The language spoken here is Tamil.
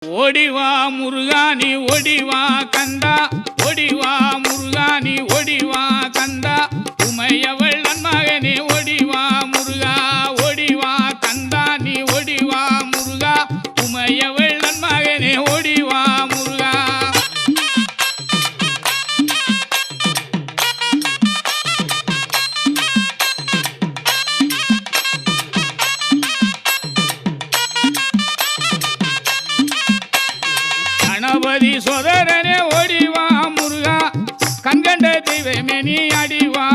ஓடிவா முருகானி ஓடிவா கந்தா, ஓடிவா முருகானி ஓடிவா கந்தா, உமையவள் நன்மகனே ஓடிவா முருகா, ஓடிவா கந்தா நீ ஓடிவா முருகா, உமையவள் நன்மகனே ஓடிவா முருகா. கணபதி சோதரனே ஓடிவா முருகா, கண்கண்ட தெய்வமே நீ அடிவா